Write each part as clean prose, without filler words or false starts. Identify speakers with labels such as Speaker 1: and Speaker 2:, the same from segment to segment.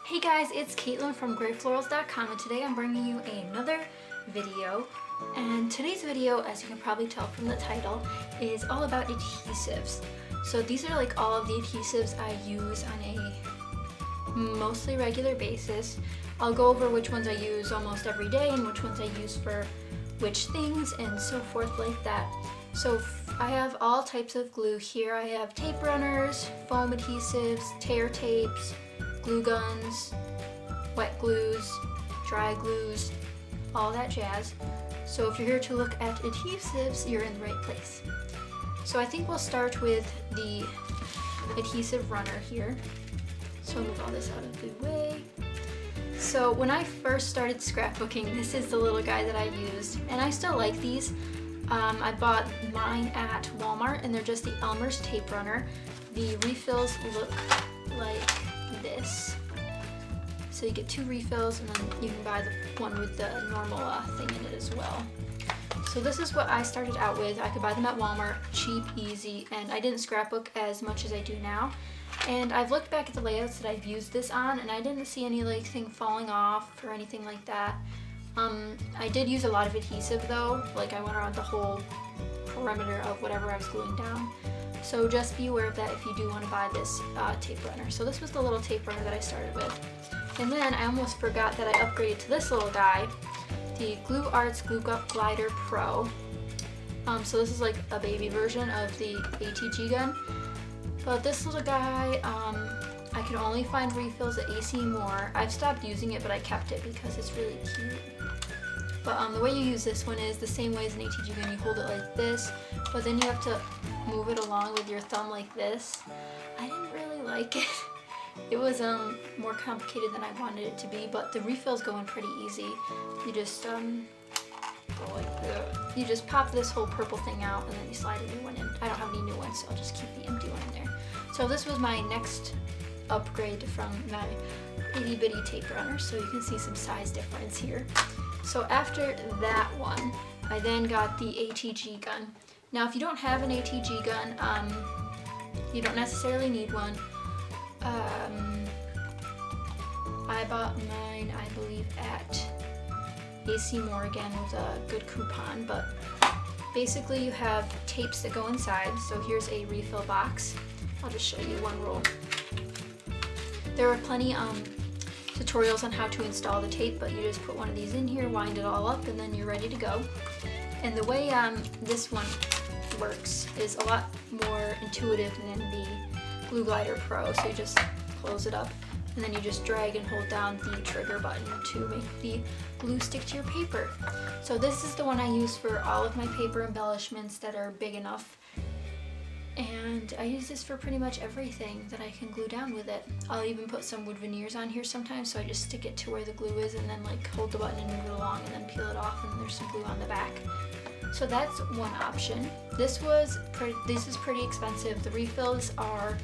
Speaker 1: Hey guys, it's Katelyn from Florals.com, and today I'm bringing you another video. And today's video, as you can probably tell from the title, is all about adhesives. So these are like all of the adhesives I use on a mostly regular basis. I'll go over which ones I use almost every day and which ones I use for which things and so forth like that. So I have all types of glue here. I have tape runners, foam adhesives, tear tapes, glue guns, wet glues, dry glues, all that jazz. So if you're here to look at adhesives, you're in the right place. So I think we'll start with the adhesive runner here. So I'll move all this out of the way. So when I first started scrapbooking, this is the little guy that I used, and I still like these. I bought mine at Walmart, and they're just the Elmers tape runner. The refills look like this. So you get 2 refills, and then you can buy the one with the normal thing in it as well. So this is what I started out with. I could buy them at Walmart, cheap, easy, and I didn't scrapbook as much as I do now. And I've looked back at the layouts that I've used this on, and I didn't see any thing falling off or anything like that. I did use a lot of adhesive though, like I went around the whole perimeter of whatever I was gluing down. So just be aware of that if you do want to buy this tape runner. So this was the little tape runner that I started with. And then I almost forgot that I upgraded to this little guy, the Glue Arts Glue Glider Pro. So this is like a baby version of the ATG gun. But this little guy, I could only find refills at AC Moore. I've stopped using it, but I kept it because it's really cute. But the way you use this one is the same way as an ATG gun. You hold it like this, but then you have to move it along with your thumb like this. I didn't really like it. It was more complicated than I wanted it to be, but the refills go in pretty easy. You just go like this. You just pop this whole purple thing out, and then you slide a new one in. I don't have any new ones, so I'll just keep the empty one in there. So this was my next upgrade from my itty bitty tape runner, so you can see some size difference here. So after that one, I then got the ATG gun. Now if you don't have an ATG gun, you don't necessarily need one. I bought mine, I believe, at AC Moore again with a good coupon, but basically you have tapes that go inside. So here's a refill box. I'll just show you one roll. There are plenty tutorials on how to install the tape, but you just put one of these in here, wind it all up, and then you're ready to go. And the way this one works is a lot more intuitive than the Glue Glider Pro. So you just close it up, and then you just drag and hold down the trigger button to make the glue stick to your paper. So this is the one I use for all of my paper embellishments that are big enough. And I use this for pretty much everything that I can glue down with it. I'll even put some wood veneers on here sometimes, so I just stick it to where the glue is and then hold the button and move it along and then peel it off, and then there's some glue on the back. So that's one option. This is pretty expensive. The refills are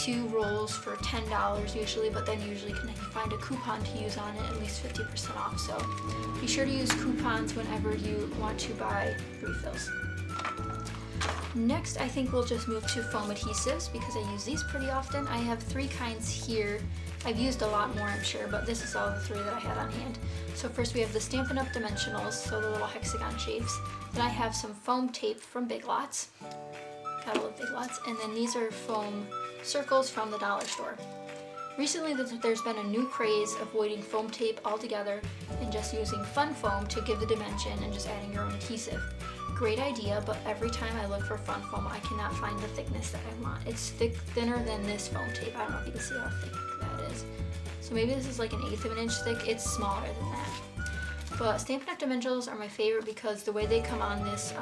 Speaker 1: 2 rolls for $10 usually, but then usually you can find a coupon to use on it, at least 50% off. So be sure to use coupons whenever you want to buy refills. Next, I think we'll just move to foam adhesives because I use these pretty often. I have 3 kinds here. I've used a lot more, I'm sure, but this is all the 3 that I had on hand. So first we have the Stampin' Up! Dimensionals, so the little hexagon shapes. Then I have some foam tape from Big Lots. Gotta love Big Lots. And then these are foam circles from the dollar store. Recently there's been a new craze avoiding foam tape altogether and just using fun foam to give the dimension and just adding your own adhesive. Great idea, but every time I look for fun foam, I cannot find the thickness that I want. It's thinner than this foam tape. I don't know if you can see how thick that is. So maybe this is like 1/8 of an inch thick. It's smaller than that. But Stampin' Up! Dimensionals are my favorite because the way they come on this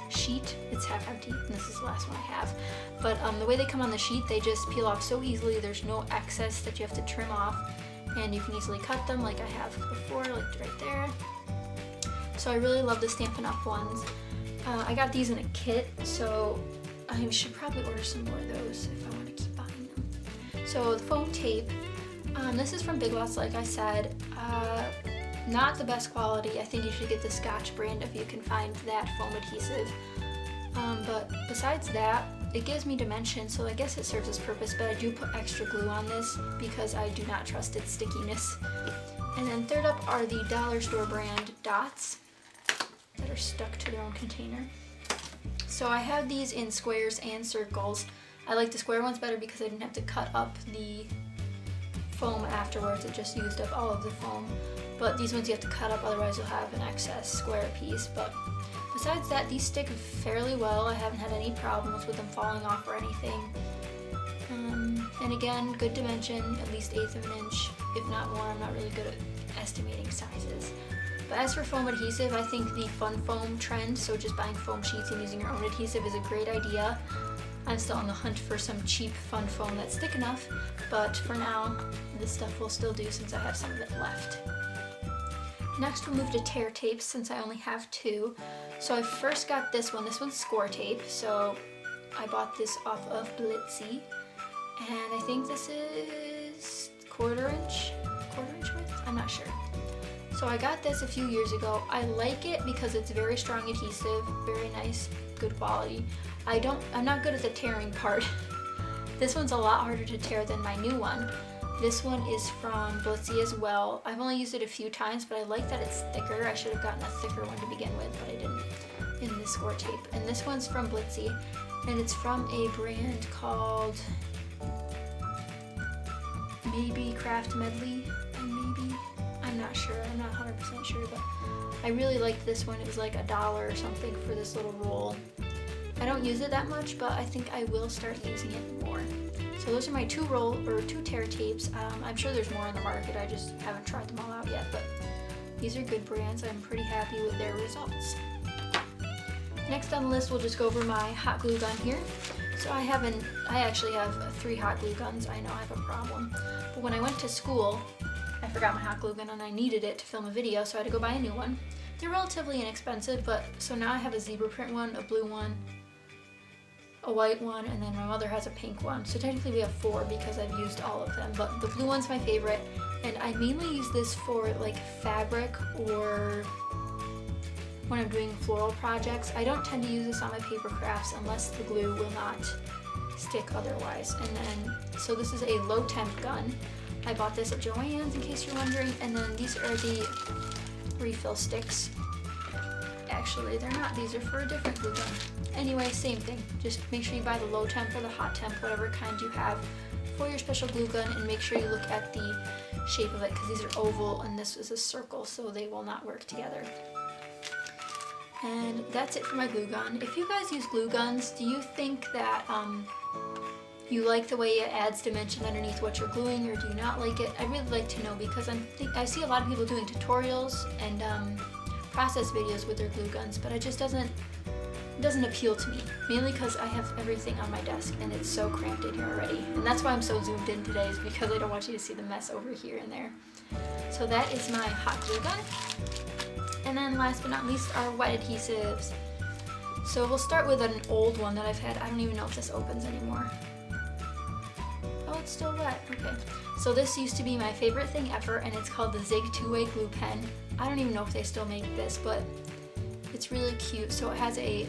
Speaker 1: sheet, it's half empty, and this is the last one I have. But the way they come on the sheet, they just peel off so easily. There's no excess that you have to trim off, and you can easily cut them like I have before, like right there. So I really love the Stampin' Up! Ones. I got these in a kit, so I should probably order some more of those if I want to keep buying them. So the foam tape, this is from Big Lots, like I said. Not the best quality. I think you should get the Scotch brand if you can find that foam adhesive. But besides that, it gives me dimension, so I guess it serves its purpose, but I do put extra glue on this because I do not trust its stickiness. And then third up are the dollar store brand dots that are stuck to their own container. So I have these in squares and circles. I like the square ones better because I didn't have to cut up the foam afterwards. It just used up all of the foam. But these ones you have to cut up, otherwise you'll have an excess square piece. But besides that, these stick fairly well. I haven't had any problems with them falling off or anything. And again, good dimension, at least 1/8 of an inch, if not more. I'm not really good at estimating sizes. But as for foam adhesive, I think the fun foam trend, so just buying foam sheets and using your own adhesive, is a great idea. I'm still on the hunt for some cheap fun foam that's thick enough, but for now, this stuff will still do since I have some of it left. Next we'll move to tear tapes since I only have 2. So I first got this one. This one's score tape, so I bought this off of Blitsy, and I think this is quarter inch width? I'm not sure. So I got this a few years ago. I like it because it's very strong adhesive, very nice, good quality. I'm not good at the tearing part. This one's a lot harder to tear than my new one. This one is from Blitsy as well. I've only used it a few times, but I like that it's thicker. I should have gotten a thicker one to begin with, but I didn't in this score tape. And this one's from Blitsy, and it's from a brand called maybe Craft Medley, I'm not sure, I'm not 100% sure, but I really liked this one. It was like $1 or something for this little roll. I don't use it that much, but I think I will start using it more. So those are my 2 tear tapes. I'm sure there's more on the market, I just haven't tried them all out yet, but these are good brands. I'm pretty happy with their results. Next on the list, we'll just go over my hot glue gun here. So I actually have 3 hot glue guns. I know I have a problem. But when I went to school, I forgot my hot glue gun and I needed it to film a video, so I had to go buy a new one. They're relatively inexpensive, but so now I have a zebra print one, a blue one, a white one, and then my mother has a pink one. So technically we have 4 because I've used all of them, but the blue one's my favorite, and I mainly use this for like fabric or when I'm doing floral projects. I don't tend to use this on my paper crafts unless the glue will not stick otherwise. And then, so this is a low temp gun. I bought this at Joann's in case you're wondering, and then these are the refill sticks. Actually, they're not, these are for a different glue gun. Anyway, same thing. Just make sure you buy the low temp or the hot temp, whatever kind you have for your special glue gun, and make sure you look at the shape of it because these are oval and this is a circle, so they will not work together. And that's it for my glue gun. If you guys use glue guns, do you think that you like the way it adds dimension underneath what you're gluing, or do you not like it? I'd really like to know because I see a lot of people doing tutorials and process videos with their glue guns, but it just doesn't appeal to me, mainly because I have everything on my desk and it's so cramped in here already. And that's why I'm so zoomed in today, is because I don't want you to see the mess over here and there. So that is my hot glue gun. And then last but not least are wet adhesives. So we'll start with an old one that I've had. I don't even know if this opens anymore. Oh, it's still wet. Okay. So this used to be my favorite thing ever, and it's called the Zig 2-Way Glue Pen. I don't even know if they still make this, but it's really cute. So it has a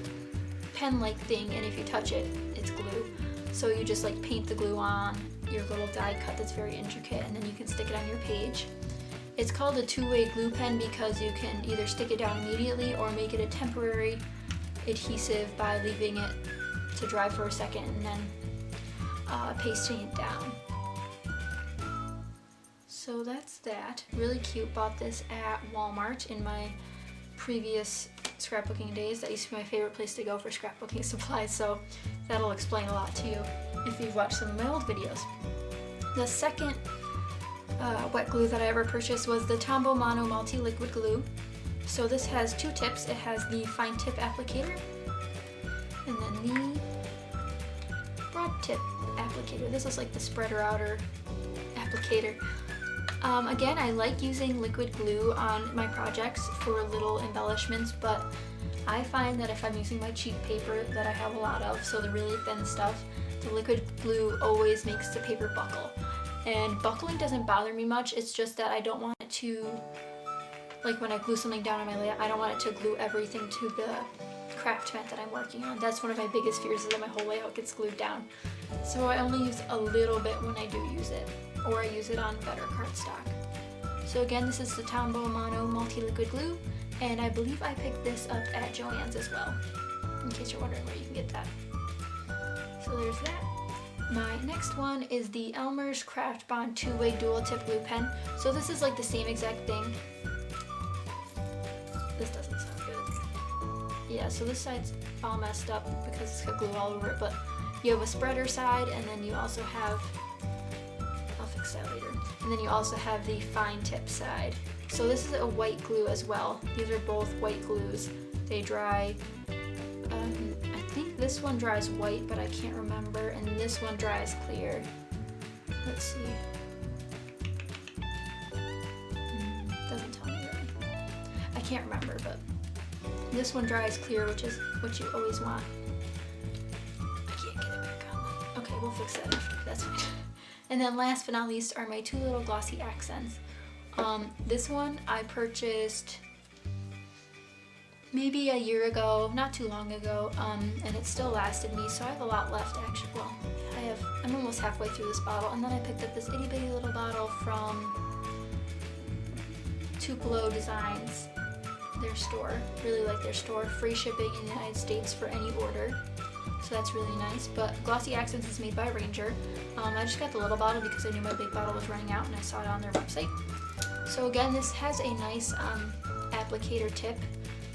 Speaker 1: pen-like thing, and if you touch it, it's glue. So you just like paint the glue on your little die cut that's very intricate, and then you can stick it on your page. It's called a 2-way glue pen because you can either stick it down immediately or make it a temporary adhesive by leaving it to dry for a second and then pasting it down. So that's that. Really cute. Bought this at Walmart in my previous scrapbooking days. That used to be my favorite place to go for scrapbooking supplies, so that'll explain a lot to you if you've watched some of my old videos. The second wet glue that I ever purchased was the Tombow Mono Multi-Liquid Glue. So this has 2 tips. It has the fine tip applicator and then the broad tip applicator. This is like the spreader outer applicator. Again, I like using liquid glue on my projects for little embellishments, but I find that if I'm using my cheap paper that I have a lot of, so the really thin stuff, the liquid glue always makes the paper buckle. And buckling doesn't bother me much, it's just that I don't want it to, like when I glue something down on my layout, I don't want it to glue everything to the craft mat that I'm working on. That's one of my biggest fears, is that my whole layout gets glued down. So I only use a little bit when I do use it, or I use it on better cardstock. So again, this is the Tombow Mono Multi-Liquid Glue, and I believe I picked this up at Joann's as well, in case you're wondering where you can get that. So there's that. My next one is the Elmers Craft Bond 2-Way Dual Tip Glue Pen. So this is like the same exact thing. This doesn't sound good. Yeah, so this side's all messed up because it's got glue all over it, but you have a spreader side, and then you also have, I'll fix that later, and then you also have the fine tip side. So this is a white glue as well. These are both white glues. They dry, I think this one dries white, but I can't remember, and this one dries clear. Let's see. Doesn't tell me really. I can't remember, but this one dries clear, which is what you always want. I can't get it back on. Okay, we'll fix that after. That's fine. And then last but not least are my two little glossy accents. This one I purchased maybe a year ago, not too long ago, and it still lasted me, so I have a lot left actually. Well, I'm almost halfway through this bottle, and then I picked up this itty bitty little bottle from Tupelo Designs, their store. Really like their store. Free shipping in the United States for any order, so that's really nice. But Glossy Accents is made by Ranger. I just got the little bottle because I knew my big bottle was running out, and I saw it on their website. So again, this has a nice applicator tip.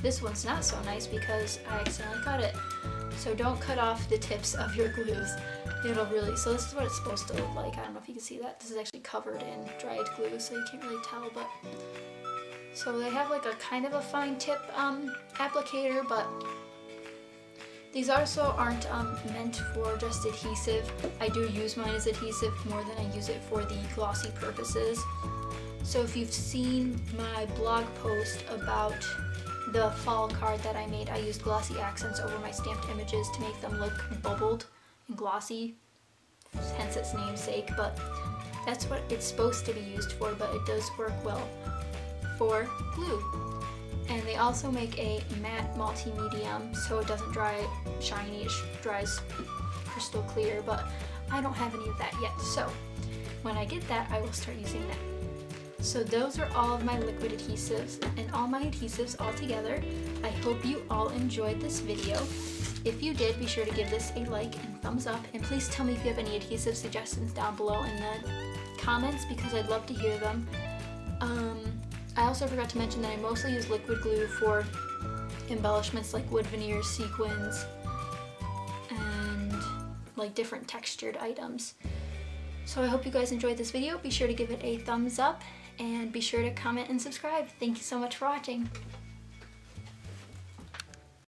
Speaker 1: This one's not so nice because I accidentally cut it. So don't cut off the tips of your glues. It'll really, so this is what it's supposed to look like. I don't know if you can see that. This is actually covered in dried glue, so you can't really tell, but. So they have like a kind of a fine tip applicator, but these also aren't meant for just adhesive. I do use mine as adhesive more than I use it for the glossy purposes. So if you've seen my blog post about the fall card that I made, I used glossy accents over my stamped images to make them look bubbled and glossy, hence its namesake, but that's what it's supposed to be used for, but it does work well for glue. And they also make a matte multi-medium, so it doesn't dry shiny, it dries crystal clear, but I don't have any of that yet, so when I get that, I will start using that. So those are all of my liquid adhesives and all my adhesives all together. I hope you all enjoyed this video. If you did, be sure to give this a like and thumbs up, and please tell me if you have any adhesive suggestions down below in the comments, because I'd love to hear them. I also forgot to mention that I mostly use liquid glue for embellishments like wood veneers, sequins, and like different textured items. So I hope you guys enjoyed this video. Be sure to give it a thumbs up, and be sure to comment and subscribe. Thank you so much for watching.